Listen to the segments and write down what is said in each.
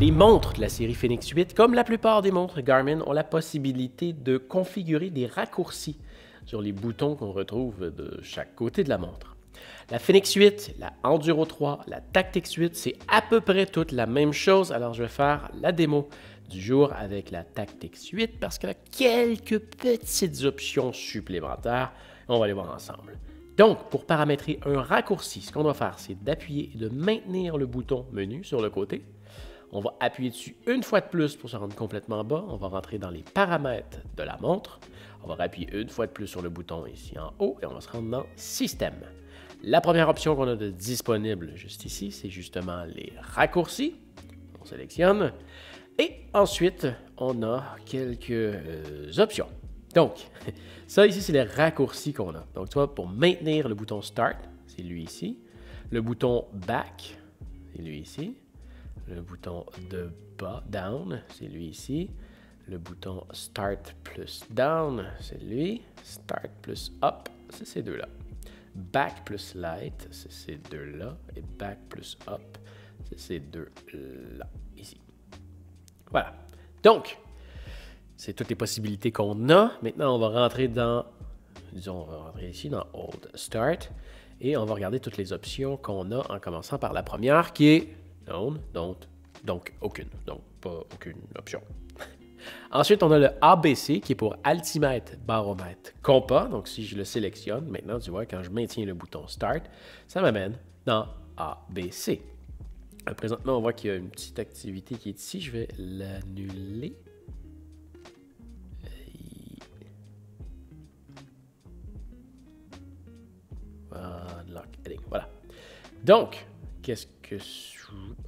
Les montres de la série Fenix 8, comme la plupart des montres Garmin, ont la possibilité de configurer des raccourcis sur les boutons qu'on retrouve de chaque côté de la montre. La Fenix 8, la Enduro 3, la Tactix 8, c'est à peu près toute la même chose. Alors, je vais faire la démo du jour avec la Tactix 8 parce qu'elle a quelques petites options supplémentaires. On va les voir ensemble. Donc, pour paramétrer un raccourci, ce qu'on doit faire, c'est d'appuyer et de maintenir le bouton menu sur le côté. On va appuyer dessus une fois de plus pour se rendre complètement bas. On va rentrer dans les paramètres de la montre. On va appuyer une fois de plus sur le bouton ici en haut et on va se rendre dans Système. La première option qu'on a de disponible juste ici, c'est justement les raccourcis. On sélectionne. Et ensuite, on a quelques options. Donc, ça ici, c'est les raccourcis qu'on a. Donc, tu vois, pour maintenir le bouton Start, c'est lui ici. Le bouton Back, c'est lui ici. Le bouton de bas, Down, c'est lui ici. Le bouton Start plus Down, c'est lui. Start plus Up, c'est ces deux-là. Back plus Light, c'est ces deux-là. Et Back plus Up, c'est ces deux-là, ici. Voilà. Donc, c'est toutes les possibilités qu'on a. Maintenant, on va rentrer dans, disons, on va rentrer ici dans Old Start. Et on va regarder toutes les options qu'on a en commençant par la première qui est None, donc aucune. Donc, pas aucune option. Ensuite, on a le ABC qui est pour altimètre, baromètre, compas. Donc, si je le sélectionne, maintenant, tu vois, quand je maintiens le bouton Start, ça m'amène dans ABC. Présentement, on voit qu'il y a une petite activité qui est ici. Je vais l'annuler. Voilà. Donc, qu'est-ce que...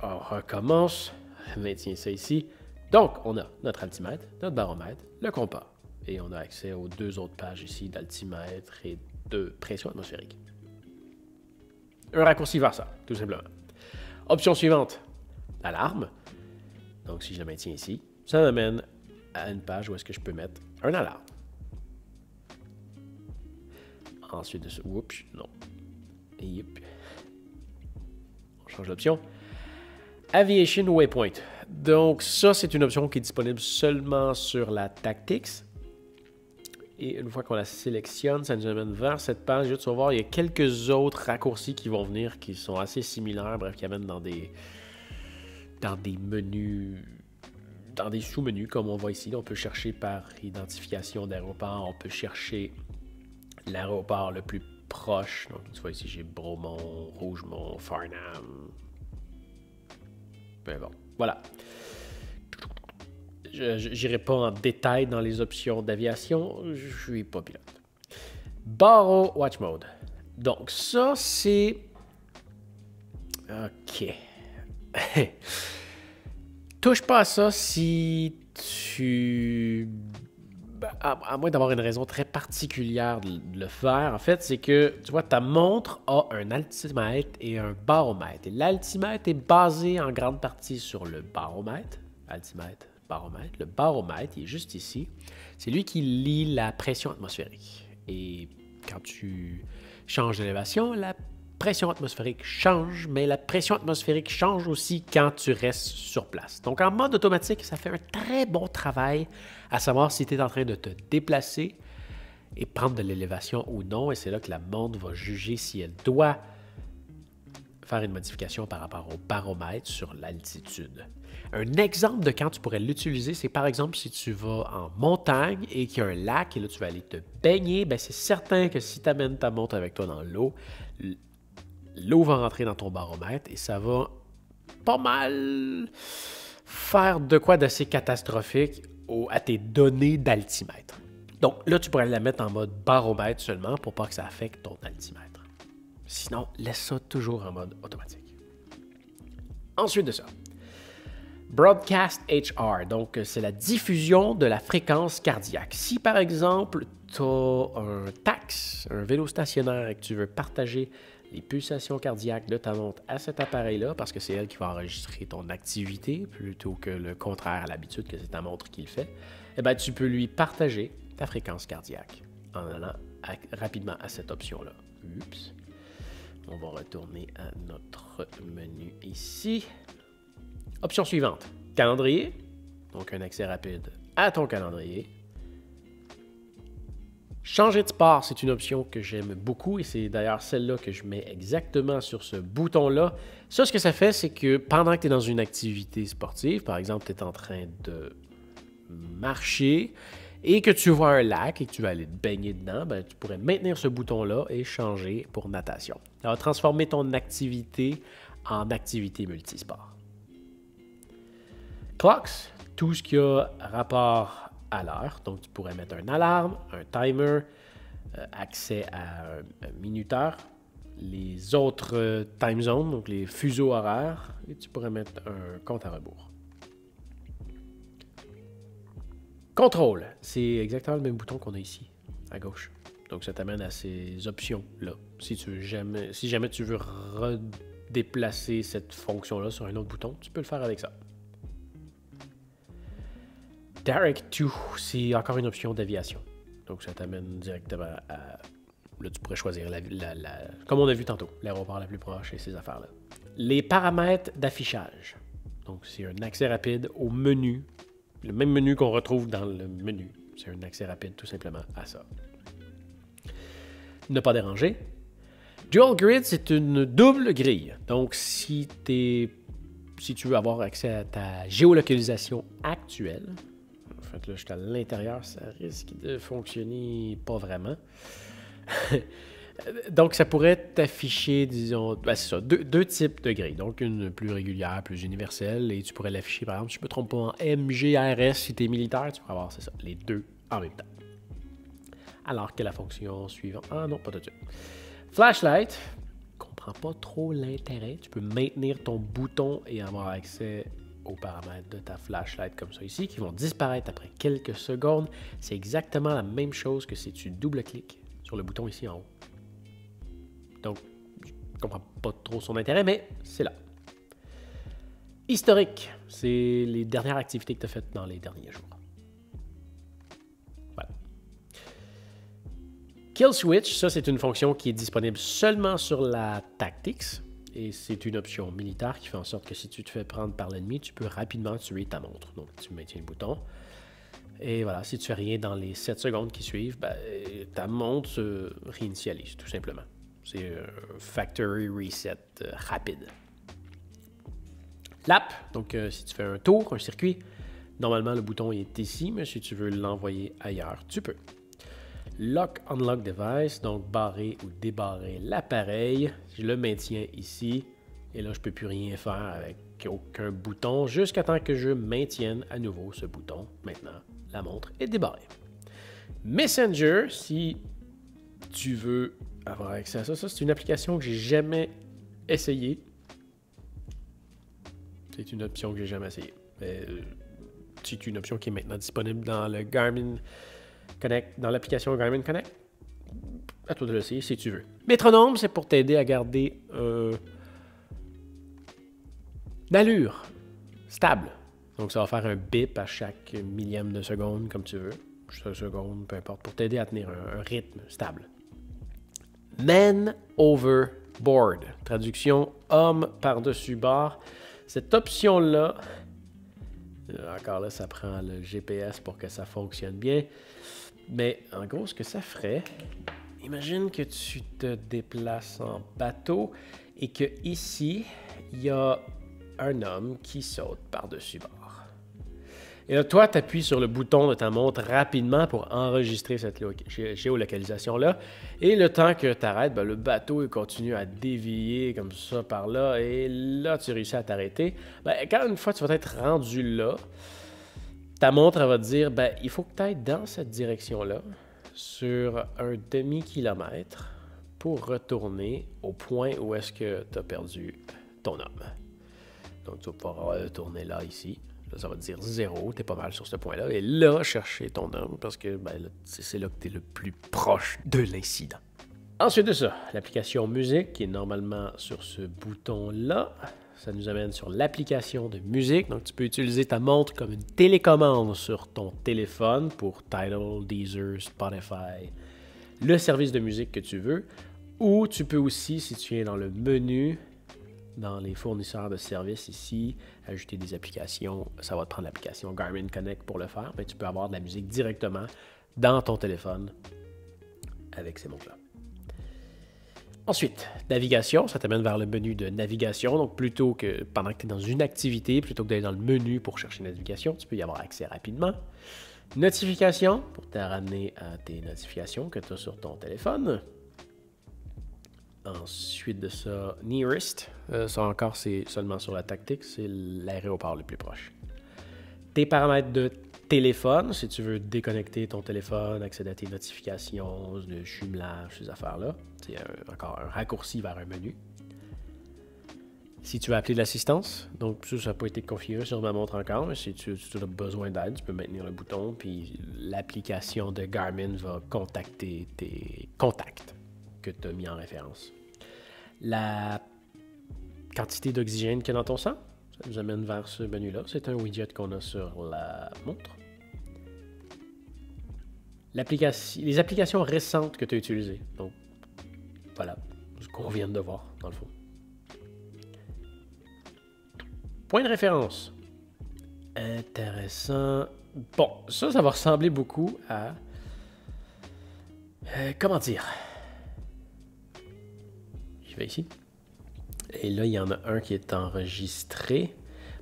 On recommence. Maintient ça ici. Donc, on a notre altimètre, notre baromètre, le compas. Et on a accès aux deux autres pages ici d'altimètre et de pression atmosphérique. Un raccourci vers ça, tout simplement. Option suivante, l'alarme. Donc, si je le maintiens ici, ça m'amène à une page où est-ce que je peux mettre un alarme. Ensuite de ça, oups, non. Et yep. On change l'option. Aviation Waypoint. Donc, ça, c'est une option qui est disponible seulement sur la Tactix. Et une fois qu'on la sélectionne, ça nous amène vers cette page. Tu vas voir, il y a quelques autres raccourcis qui vont venir qui sont assez similaires, bref, qui amènent dans des menus, dans des sous-menus, comme on voit ici. On peut chercher par identification d'aéroport, on peut chercher l'aéroport le plus proche. Donc, tu vois ici, j'ai Bromont, Rougemont, Farnham. Ben bon, voilà. Je n'irai pas en détail dans les options d'aviation, je ne suis pas pilote. Baro Watch Mode. Donc ça, c'est... OK. Touche pas à ça si tu... À moins d'avoir une raison très particulière de le faire, en fait, c'est que, tu vois, ta montre a un altimètre et un baromètre. Et l'altimètre est basé en grande partie sur le baromètre. Altimètre, baromètre. Le baromètre, il est juste ici. C'est lui qui lit la pression atmosphérique. Et quand tu changes d'élévation, la pression atmosphérique change, mais la pression atmosphérique change aussi quand tu restes sur place. Donc, en mode automatique, ça fait un très bon travail à savoir si tu es en train de te déplacer et prendre de l'élévation ou non. Et c'est là que la montre va juger si elle doit faire une modification par rapport au baromètre sur l'altitude. Un exemple de quand tu pourrais l'utiliser, c'est par exemple si tu vas en montagne et qu'il y a un lac et là tu vas aller te baigner, bien, c'est certain que si tu amènes ta montre avec toi dans l'eau, l'eau va rentrer dans ton baromètre et ça va pas mal faire de quoi d'assez catastrophique à tes données d'altimètre. Donc là, tu pourrais la mettre en mode baromètre seulement pour pas que ça affecte ton altimètre. Sinon, laisse ça toujours en mode automatique. Ensuite de ça, Broadcast HR, donc c'est la diffusion de la fréquence cardiaque. Si par exemple, tu as un tax, un vélo stationnaire et que tu veux partager les pulsations cardiaques de ta montre à cet appareil-là, parce que c'est elle qui va enregistrer ton activité plutôt que le contraire à l'habitude que c'est ta montre qui le fait, eh bien, tu peux lui partager ta fréquence cardiaque en allant rapidement à cette option-là. Oups. On va retourner à notre menu ici. Option suivante, Calendrier, donc un accès rapide à ton calendrier. Changer de sport, c'est une option que j'aime beaucoup et c'est d'ailleurs celle-là que je mets exactement sur ce bouton-là. Ça, ce que ça fait, c'est que pendant que tu es dans une activité sportive, par exemple, tu es en train de marcher et que tu vois un lac et que tu vas aller te baigner dedans, ben, tu pourrais maintenir ce bouton-là et changer pour natation. Ça va transformer ton activité en activité multisport. Clocks, tout ce qui a rapport à l'heure. Donc, tu pourrais mettre une alarme, un timer, accès à un minuteur, les autres time zones, donc les fuseaux horaires, et tu pourrais mettre un compte à rebours. Contrôle, c'est exactement le même bouton qu'on a ici, à gauche. Donc, ça t'amène à ces options-là. Si jamais tu veux redéplacer cette fonction-là sur un autre bouton, tu peux le faire avec ça. Direct to, c'est encore une option d'aviation. Donc, ça t'amène directement à... Là, tu pourrais choisir, comme on a vu tantôt, l'aéroport la plus proche et ces affaires-là. Les paramètres d'affichage. Donc, c'est un accès rapide au menu. Le même menu qu'on retrouve dans le menu. C'est un accès rapide, tout simplement, à ça. Ne pas déranger. Dual Grid, c'est une double grille. Donc, si tu veux avoir accès à ta géolocalisation actuelle, en fait, là, je suis à l'intérieur, ça risque de fonctionner pas vraiment. Donc, ça pourrait t'afficher, disons, c'est ça, deux types de grilles. Donc, une plus régulière, plus universelle, et tu pourrais l'afficher, par exemple, si je ne me trompe pas, en MGRS, si tu es militaire, tu pourrais avoir, c'est ça, les deux en même temps. Alors que la fonction suivante... Ah non, pas tout de suite. Flashlight, je ne comprends pas trop l'intérêt. Tu peux maintenir ton bouton et avoir accès aux paramètres de ta flashlight comme ça ici, qui vont disparaître après quelques secondes. C'est exactement la même chose que si tu double-cliques sur le bouton ici en haut. Donc, je ne comprends pas trop son intérêt, mais c'est là. Historique, c'est les dernières activités que tu as faites dans les derniers jours. Voilà. Kill Switch, ça c'est une fonction qui est disponible seulement sur la Tactics. Et c'est une option militaire qui fait en sorte que si tu te fais prendre par l'ennemi, tu peux rapidement tuer ta montre. Donc, tu maintiens le bouton. Et voilà, si tu fais rien dans les 7 secondes qui suivent, ben, ta montre se réinitialise, tout simplement. C'est un factory reset rapide. Lap, donc si tu fais un tour, un circuit, normalement le bouton est ici, mais si tu veux l'envoyer ailleurs, tu peux. Lock, unlock device, donc barrer ou débarrer l'appareil. Je le maintiens ici. Et là, je ne peux plus rien faire avec aucun bouton jusqu'à temps que je maintienne à nouveau ce bouton. Maintenant, la montre est débarrée. Messenger, si tu veux avoir accès à ça, c'est une application que j'ai jamais essayée. C'est une option que j'ai jamais essayée. C'est une option qui est maintenant disponible dans le Garmin Connect, dans l'application Garmin Connect. À toi de l'essayer si tu veux. Métronome, c'est pour t'aider à garder une allure stable. Donc, ça va faire un bip à chaque millième de seconde, comme tu veux. Chaque seconde, peu importe, pour t'aider à tenir un rythme stable. Man overboard. Traduction homme par-dessus bord. Cette option-là, encore là, ça prend le GPS pour que ça fonctionne bien. Mais en gros, ce que ça ferait, imagine que tu te déplaces en bateau et que ici, il y a un homme qui saute par-dessus bord. Et là, toi, tu appuies sur le bouton de ta montre rapidement pour enregistrer cette géolocalisation-là. Et le temps que tu arrêtes, ben, le bateau il continue à dévier comme ça par là. Et là, tu réussis à t'arrêter. Ben, quand une fois tu vas être rendu là, ta montre elle va te dire, ben, il faut que tu ailles dans cette direction-là sur un demi-kilomètre pour retourner au point où est-ce que tu as perdu ton homme. Donc, tu vas pouvoir retourner là, ici. Là, ça va te dire 0, tu es pas mal sur ce point-là. Et là, chercher ton homme parce que ben, c'est là que tu es le plus proche de l'incident. Ensuite de ça, l'application musique qui est normalement sur ce bouton-là. Ça nous amène sur l'application de musique. Donc, tu peux utiliser ta montre comme une télécommande sur ton téléphone pour Tidal, Deezer, Spotify, le service de musique que tu veux. Ou tu peux aussi, si tu viens dans le menu, dans les fournisseurs de services ici, ajouter des applications, ça va te prendre l'application Garmin Connect pour le faire, mais tu peux avoir de la musique directement dans ton téléphone avec ces montres-là. Ensuite, navigation, ça t'amène vers le menu de navigation. Donc, plutôt que pendant que tu es dans une activité, plutôt que d'aller dans le menu pour chercher navigation, tu peux y avoir accès rapidement. Notification, pour te ramener à tes notifications que tu as sur ton téléphone. Ensuite de ça, Nearest. Ça encore, c'est seulement sur la tactique, c'est l'aéroport le plus proche. Tes paramètres de téléphone, si tu veux déconnecter ton téléphone, accéder à tes notifications, le jumelage, ces affaires-là. C'est encore un raccourci vers un menu. Si tu veux appeler de l'assistance, donc ça n'a pas été configuré sur ma montre encore, mais si tu as besoin d'aide, tu peux maintenir le bouton, puis l'application de Garmin va contacter tes contacts que tu as mis en référence. La quantité d'oxygène qu'il y a dans ton sang, ça nous amène vers ce menu-là. C'est un widget qu'on a sur la montre. Les applications récentes que tu as utilisées. Donc, voilà, ce qu'on vient de voir, dans le fond. Point de référence. Intéressant. Bon, ça va ressembler beaucoup à... comment dire? Je vais ici. Et là, il y en a un qui est enregistré.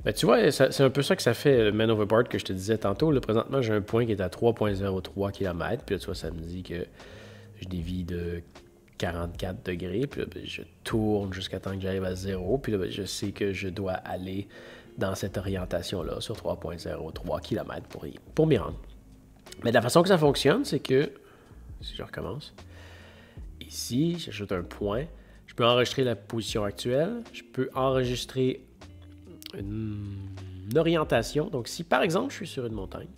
Ben, tu vois, c'est un peu ça que ça fait le Man Overboard que je te disais tantôt. Là, présentement, j'ai un point qui est à 3,03 km. Puis là, tu vois, ça me dit que je dévie de 44 degrés. Puis là, ben, je tourne jusqu'à temps que j'arrive à 0. Puis là, ben, je sais que je dois aller dans cette orientation-là sur 3,03 km pour m'y rendre. Mais de la façon que ça fonctionne, c'est que, si je recommence, ici, j'ajoute un point. Je peux enregistrer la position actuelle. Je peux enregistrer une orientation. Donc, si par exemple, je suis sur une montagne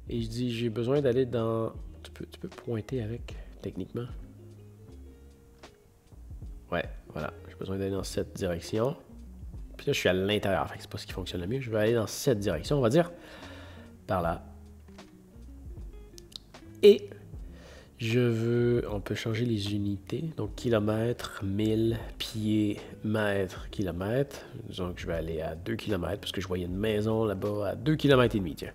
et je dis j'ai besoin d'aller dans... Tu peux pointer avec, techniquement. Ouais, voilà. J'ai besoin d'aller dans cette direction. Puis là, je suis à l'intérieur. Fait que c'est pas ce qui fonctionne le mieux. Je vais aller dans cette direction, on va dire. Par là. Et on peut changer les unités. Donc, kilomètres, 1000, pieds, mètres, kilomètres. Disons que je vais aller à 2 km parce que je voyais une maison là-bas à 2 km et demi, tiens.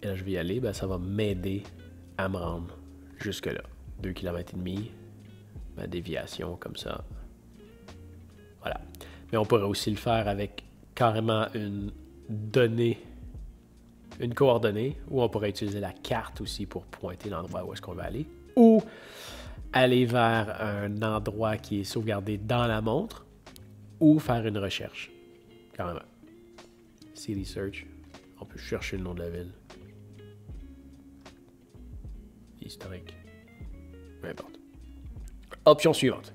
Et là, je vais y aller. Ben, ça va m'aider à me rendre jusque-là. 2 km et demi. Ma déviation, comme ça. Voilà. Mais on pourrait aussi le faire avec carrément une donnée, une coordonnée, ou on pourrait utiliser la carte aussi pour pointer l'endroit où est-ce qu'on va aller, ou aller vers un endroit qui est sauvegardé dans la montre, ou faire une recherche, carrément. City Search, on peut chercher le nom de la ville. Historique, peu importe. Option suivante.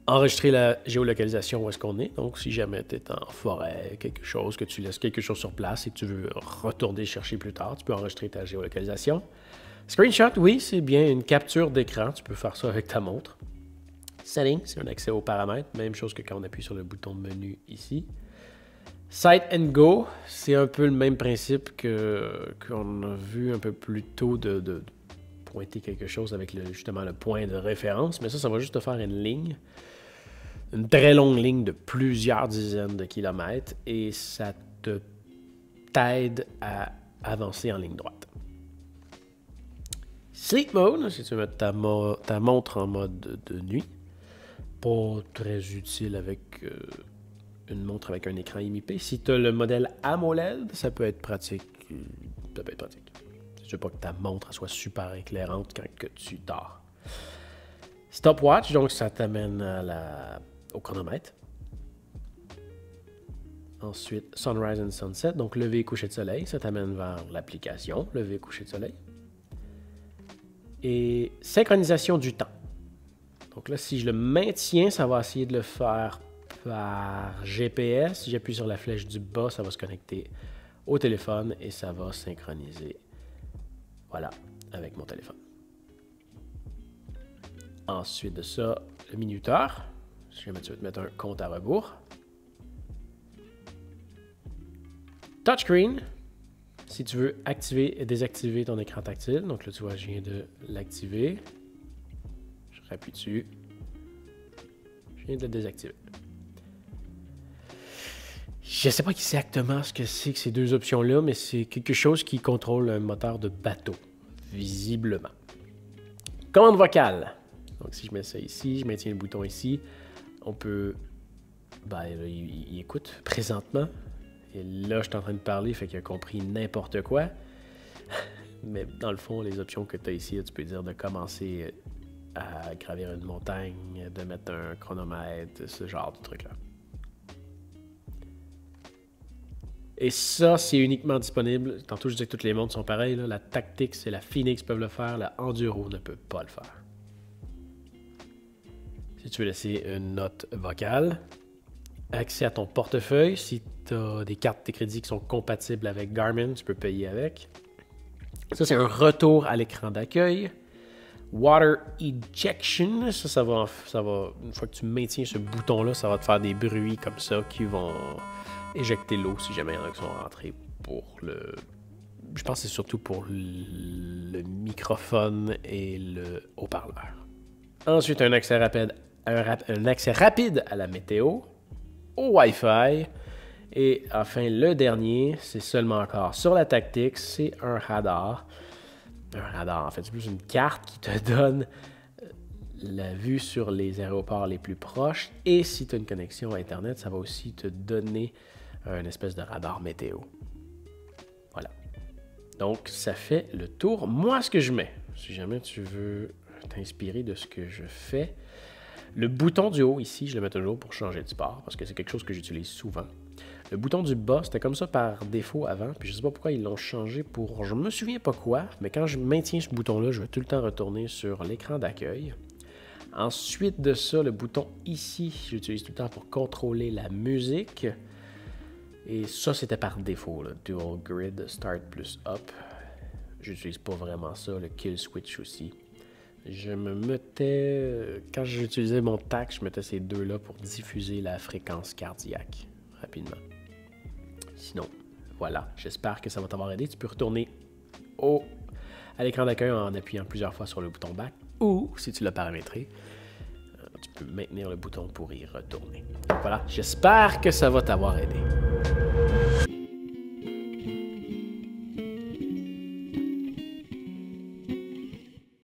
Enregistrer la géolocalisation où est-ce qu'on est. Donc, si jamais tu es en forêt, quelque chose, que tu laisses quelque chose sur place et que tu veux retourner chercher plus tard, tu peux enregistrer ta géolocalisation. Screenshot, oui, c'est bien une capture d'écran. Tu peux faire ça avec ta montre. Settings, c'est un accès aux paramètres. Même chose que quand on appuie sur le bouton de menu ici. Sight and Go, c'est un peu le même principe qu'on a vu un peu plus tôt de pointer quelque chose avec justement le point de référence. Mais ça va juste te faire une ligne. Une très longue ligne de plusieurs dizaines de kilomètres et ça t'aide à avancer en ligne droite. Sleep Mode, si tu veux mettre ta montre en mode de nuit, pas très utile avec une montre avec un écran MIP. Si tu as le modèle AMOLED, ça peut être pratique. Ça peut être pratique. Si tu veux pas que ta montre soit super éclairante quand que tu dors. Stopwatch, donc ça t'amène au chronomètre. Ensuite, Sunrise and Sunset, donc lever et coucher de soleil, ça t'amène vers l'application, lever et coucher de soleil. Et synchronisation du temps. Donc là, si je le maintiens, ça va essayer de le faire par GPS. Si j'appuie sur la flèche du bas, ça va se connecter au téléphone et ça va synchroniser, voilà, avec mon téléphone. Ensuite de ça, le minuteur. Si jamais tu veux te mettre un compte à rebours. Touchscreen. Si tu veux activer et désactiver ton écran tactile. Donc là, tu vois, je viens de l'activer. Je rappuie dessus. Je viens de le désactiver. Je ne sais pas exactement ce que c'est que ces deux options-là, mais c'est quelque chose qui contrôle un moteur de bateau, visiblement. Commande vocale. Donc, si je mets ça ici, je maintiens le bouton ici, on peut... Ben, il écoute présentement. Et là, je suis en train de parler, fait qu'il a compris n'importe quoi. Mais dans le fond, les options que tu as ici, tu peux dire de commencer à gravir une montagne, de mettre un chronomètre, ce genre de trucs-là. Et ça, c'est uniquement disponible. Tantôt, je disais que toutes les montres sont pareilles. Là. La Tactix et la Phoenix peuvent le faire. La Enduro ne peut pas le faire. Si tu veux laisser une note vocale, accès à ton portefeuille. Si tu as des cartes de crédit qui sont compatibles avec Garmin, tu peux payer avec. Ça, c'est un retour à l'écran d'accueil. Water Ejection. Ça va, une fois que tu maintiens ce bouton-là, ça va te faire des bruits comme ça qui vont... éjecter l'eau si jamais il y en a qui sont rentrés pour le... Je pense que c'est surtout pour le microphone et le haut-parleur. Ensuite, un accès rapide à la météo, au Wi-Fi. Et enfin, le dernier, c'est seulement encore sur la Tactix, c'est un radar. Un radar, en fait, c'est plus une carte qui te donne la vue sur les aéroports les plus proches. Et si tu as une connexion à Internet, ça va aussi te donner une espèce de radar météo. Voilà. Donc, ça fait le tour. Moi, ce que je mets, si jamais tu veux t'inspirer de ce que je fais, le bouton du haut ici, je le mets toujours pour changer de sport parce que c'est quelque chose que j'utilise souvent. Le bouton du bas, c'était comme ça par défaut avant, puis je ne sais pas pourquoi ils l'ont changé pour... Je me souviens pas quoi, mais quand je maintiens ce bouton-là, je vais tout le temps retourner sur l'écran d'accueil. Ensuite de ça, le bouton ici, j'utilise tout le temps pour contrôler la musique. Et ça, c'était par défaut, le Dual Grid Start plus Up. J'utilise pas vraiment ça, le Kill Switch aussi. Je me mettais... Quand j'utilisais mon TAC, je mettais ces deux-là pour diffuser la fréquence cardiaque rapidement. Sinon, voilà, j'espère que ça va t'avoir aidé. Tu peux retourner à l'écran d'accueil en appuyant plusieurs fois sur le bouton Back ou, si tu l'as paramétré, tu peux maintenir le bouton pour y retourner. Donc voilà, j'espère que ça va t'avoir aidé.